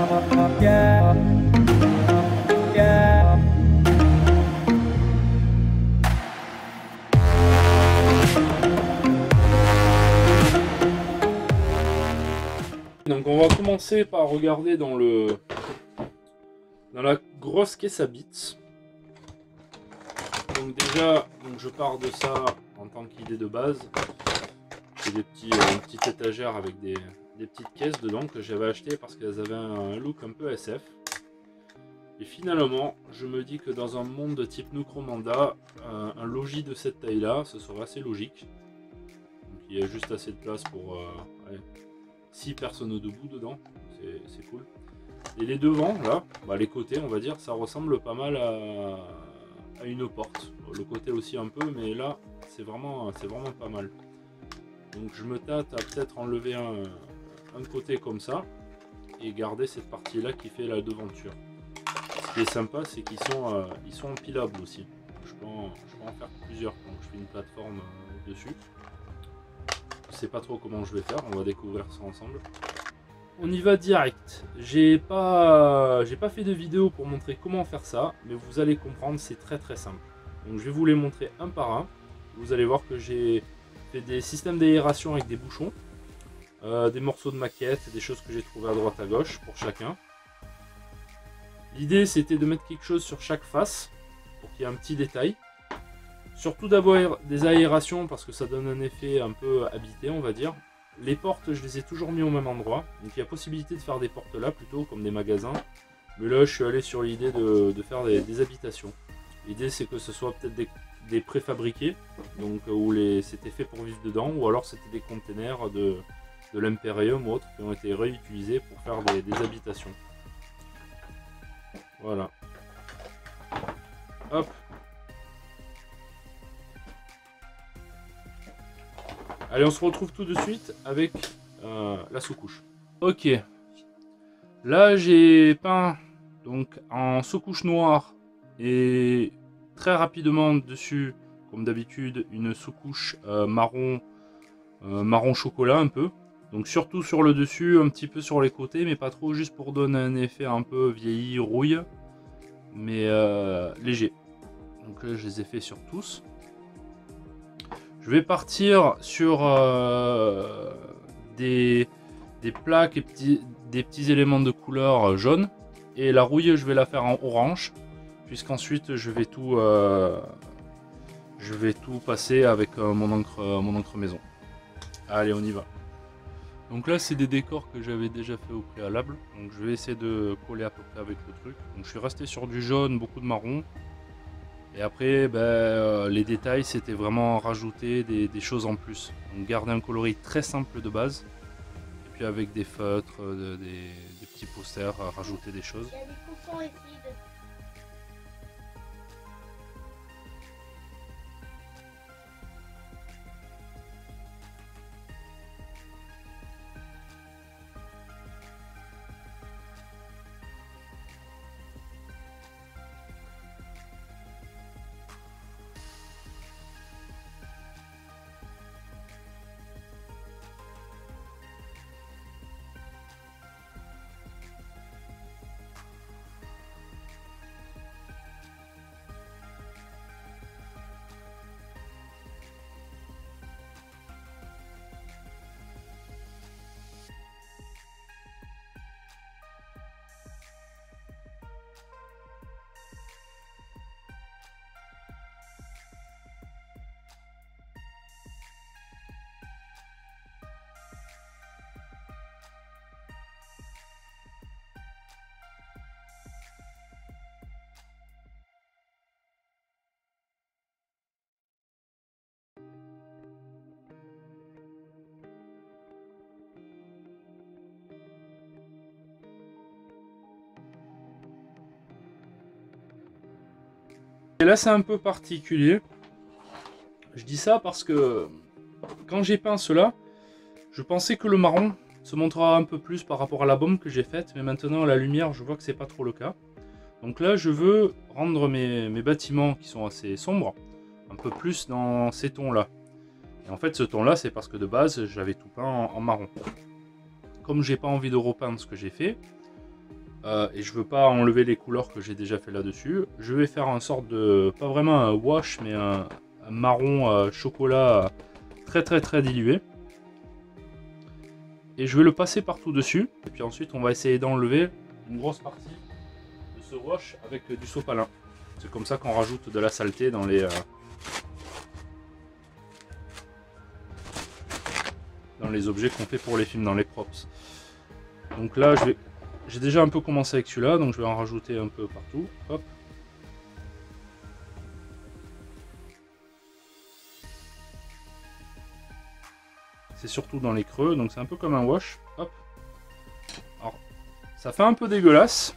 Donc on va commencer par regarder dans la grosse caisse à bits. Donc déjà, je pars de ça en tant qu'idée de base. C'est une petite étagère avec des petites caisses dedans que j'avais acheté parce qu'elles avaient un look un peu SF. Et finalement, je me dis que dans un monde de type Necromunda, un logis de cette taille-là, ce serait assez logique. Donc il y a juste assez de place pour 6 personnes debout dedans, c'est cool. Et les devants, là, les côtés, on va dire, ça ressemble pas mal à une porte. Le côté aussi un peu, mais là, c'est vraiment pas mal. Donc je me tâte à peut-être enlever un côté comme ça et garder cette partie-là qui fait la devanture. Ce qui est sympa, c'est qu'ils sont empilables aussi. Je peux en faire plusieurs quand je fais une plateforme dessus. Je sais pas trop comment je vais faire, on va découvrir ça ensemble. On y va direct. J'ai pas fait de vidéo pour montrer comment faire ça, mais vous allez comprendre, c'est très simple. Donc je vais vous les montrer un par un. Vous allez voir que j'ai fait des systèmes d'aération avec des bouchons, des morceaux de maquette, des choses que j'ai trouvées à droite à gauche pour chacun. L'idée c'était de mettre quelque chose sur chaque face pour qu'il y ait un petit détail. Surtout d'avoir des aérations parce que ça donne un effet un peu habité, on va dire. Les portes, je les ai toujours mis au même endroit. Donc il y a possibilité de faire des portes là plutôt comme des magasins. Mais là je suis allé sur l'idée de faire des habitations. L'idée c'est que ce soit peut-être des préfabriqués, donc où c'était fait pour vivre dedans, ou alors c'était des containers de l'Imperium ou autres qui ont été réutilisés pour faire des habitations. Voilà. Hop. Allez, on se retrouve tout de suite avec la sous-couche. Ok. Là, j'ai peint donc en sous-couche noire et très rapidement dessus, comme d'habitude, une sous-couche marron chocolat un peu. Donc surtout sur le dessus, un petit peu sur les côtés, mais pas trop, juste pour donner un effet un peu vieilli, rouille, mais léger. Donc là, je les ai fait sur tous. Je vais partir sur des plaques et des petits éléments de couleur jaune. Et la rouille, je vais la faire en orange, puisqu'ensuite je vais tout passer avec mon encre maison. Allez, on y va. Donc là, c'est des décors que j'avais déjà fait au préalable. Donc je vais essayer de coller à peu près avec le truc. Donc je suis resté sur du jaune, beaucoup de marron. Et après, les détails, c'était vraiment rajouter des choses en plus. Donc garder un coloris très simple de base. Et puis avec des feutres, des petits posters, rajouter des choses. Il y a des coupons ici. Et là, c'est un peu particulier. Je dis ça parce que quand j'ai peint cela, je pensais que le marron se montrera un peu plus par rapport à la baume que j'ai faite, mais maintenant à la lumière, je vois que c'est pas trop le cas. Donc là, je veux rendre mes bâtiments qui sont assez sombres un peu plus dans ces tons-là. Et en fait, ce ton-là, c'est parce que de base, j'avais tout peint en marron. Comme j'ai pas envie de repeindre ce que j'ai fait, Et je veux pas enlever les couleurs que j'ai déjà fait là-dessus. Je vais faire un sorte de, pas vraiment un wash, mais un marron chocolat très très très dilué. Et je vais le passer partout dessus. Et puis ensuite on va essayer d'enlever une grosse partie de ce wash avec du sopalin. C'est comme ça qu'on rajoute de la saleté dans les objets qu'on fait pour les films, dans les props. Donc là j'ai déjà un peu commencé avec celui-là, donc je vais en rajouter un peu partout. Hop. C'est surtout dans les creux, donc c'est un peu comme un wash. Hop. Alors, ça fait un peu dégueulasse.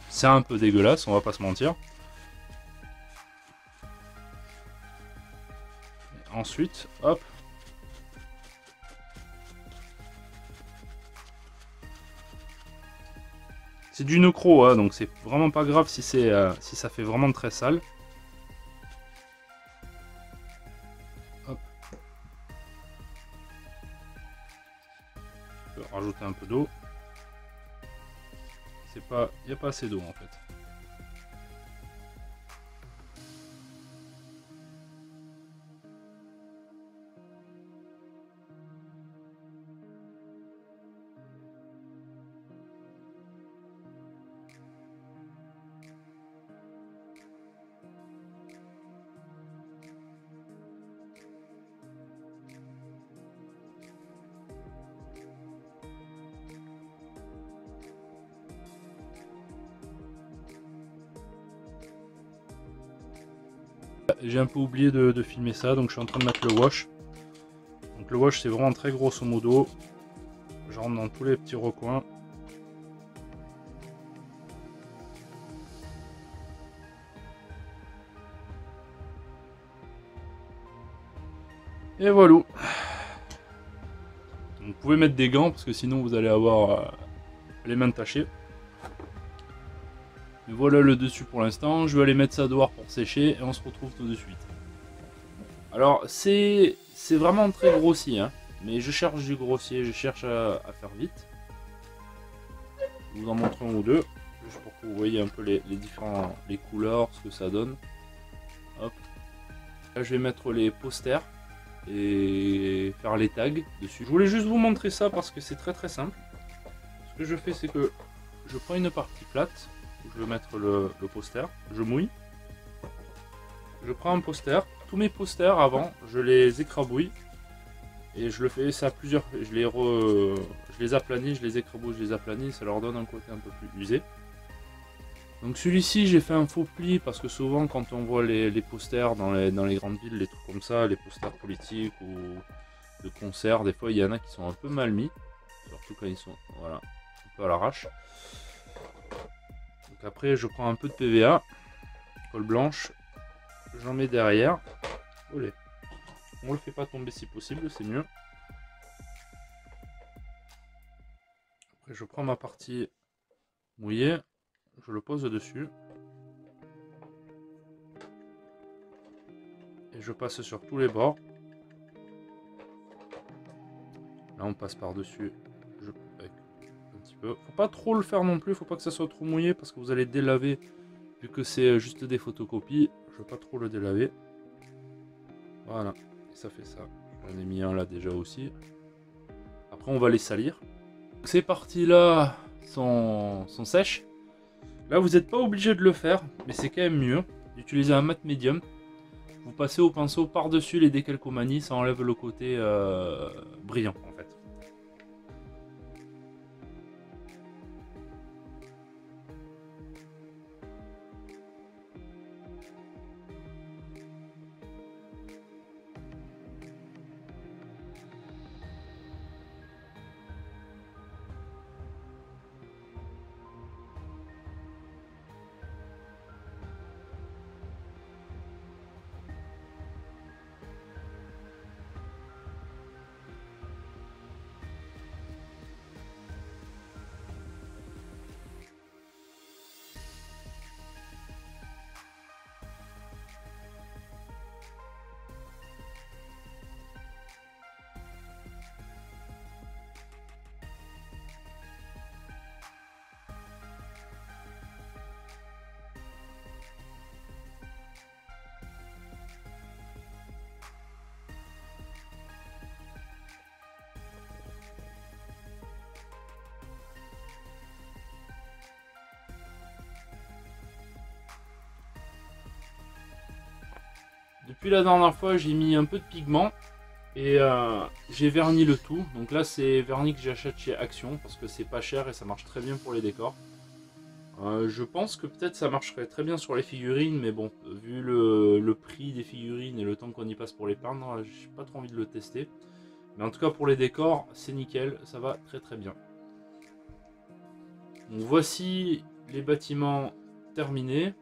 C'est un peu dégueulasse, on va pas se mentir. Et ensuite, hop. C'est du Necro, hein, donc c'est vraiment pas grave si ça fait vraiment très sale. Hop. Je peux rajouter un peu d'eau. Il n'y a pas assez d'eau en fait. J'ai un peu oublié de filmer ça, donc je suis en train de mettre le wash. Donc le wash c'est vraiment très grosso modo. Je rentre dans tous les petits recoins. Et voilà. Vous pouvez mettre des gants parce que sinon vous allez avoir les mains tachées. Mais voilà le dessus pour l'instant. Je vais aller mettre ça dehors pour sécher et on se retrouve tout de suite. Alors c'est vraiment très grossier, hein, mais je cherche du grossier, je cherche à faire vite. Je vous en montre un ou deux, juste pour que vous voyez un peu les couleurs, ce que ça donne. Hop. Là je vais mettre les posters et faire les tags dessus. Je voulais juste vous montrer ça parce que c'est très très simple. Ce que je fais c'est que je prends une partie plate, où je vais mettre le poster, je mouille. Je prends un poster, tous mes posters avant, je les écrabouille. Et je le fais ça à plusieurs, je les aplanis, je les écrabouille, je les aplanis, ça leur donne un côté un peu plus usé. Donc celui-ci j'ai fait un faux pli parce que souvent quand on voit les posters dans les grandes villes, les trucs comme ça, les posters politiques ou de concerts, des fois il y en a qui sont un peu mal mis. Surtout quand ils sont voilà, un peu à l'arrache. Donc après je prends un peu de PVA, colle blanche, j'en mets derrière. Olé. On le fait pas tomber si possible, c'est mieux. Après je prends ma partie mouillée, je le pose dessus. Et je passe sur tous les bords. Là on passe par dessus. Je avec un petit peu. Faut pas trop le faire non plus, faut pas que ça soit trop mouillé parce que vous allez délaver. Vu que c'est juste des photocopies, je veux pas trop le délaver. Voilà, et ça fait ça. J'en ai mis un là déjà aussi. Après on va les salir. Ces parties là sont sèches. Là vous n'êtes pas obligé de le faire, mais c'est quand même mieux d'utiliser un mat médium. Vous passez au pinceau par-dessus les décalcomanies, ça enlève le côté brillant en fait. Puis la dernière fois j'ai mis un peu de pigment et j'ai verni le tout. Donc là c'est vernis que j'achète chez Action parce que c'est pas cher et ça marche très bien pour les décors. Je pense que peut-être ça marcherait très bien sur les figurines, mais bon, vu le prix des figurines et le temps qu'on y passe pour les peindre, j'ai pas trop envie de le tester. Mais en tout cas pour les décors, c'est nickel, ça va très très bien. Donc voici les bâtiments terminés.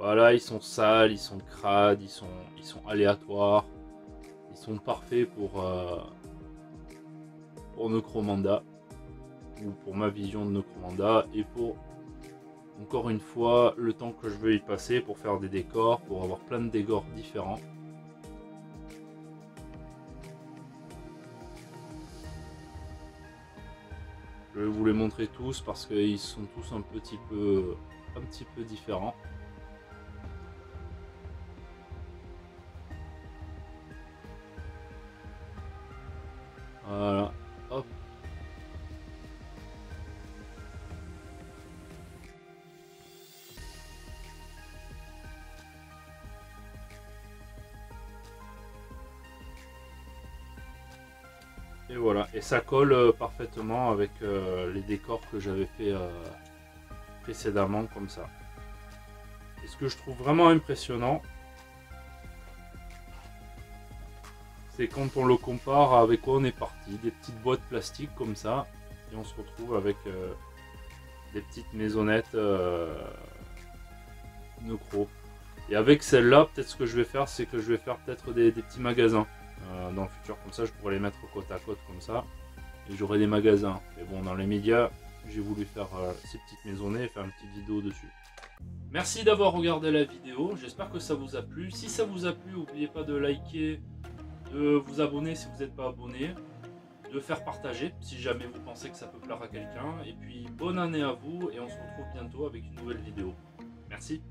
Voilà, ils sont sales, ils sont crades, ils sont aléatoires. Ils sont parfaits pour Necromanda. Ou pour ma vision de Necromanda. Et pour, encore une fois, le temps que je veux y passer pour faire des décors, pour avoir plein de décors différents. Je vais vous les montrer tous parce qu'ils sont tous un petit peu différents. Voilà, hop. Et voilà, et ça colle parfaitement avec les décors que j'avais fait précédemment comme ça. Et ce que je trouve vraiment impressionnant, c'est quand on le compare avec quoi on est parti, des petites boîtes plastiques comme ça, et on se retrouve avec des petites maisonnettes Necro. Et avec celle-là, peut-être ce que je vais faire, c'est que je vais faire peut-être des petits magasins dans le futur, comme ça je pourrais les mettre côte à côte comme ça, et j'aurai des magasins. Mais bon, dans les médias, j'ai voulu faire ces petites maisonnettes et faire une petite vidéo dessus. Merci d'avoir regardé la vidéo, j'espère que ça vous a plu. Si ça vous a plu, n'oubliez pas de liker, de vous abonner si vous n'êtes pas abonné, de faire partager si jamais vous pensez que ça peut plaire à quelqu'un. Et puis bonne année à vous et on se retrouve bientôt avec une nouvelle vidéo. Merci.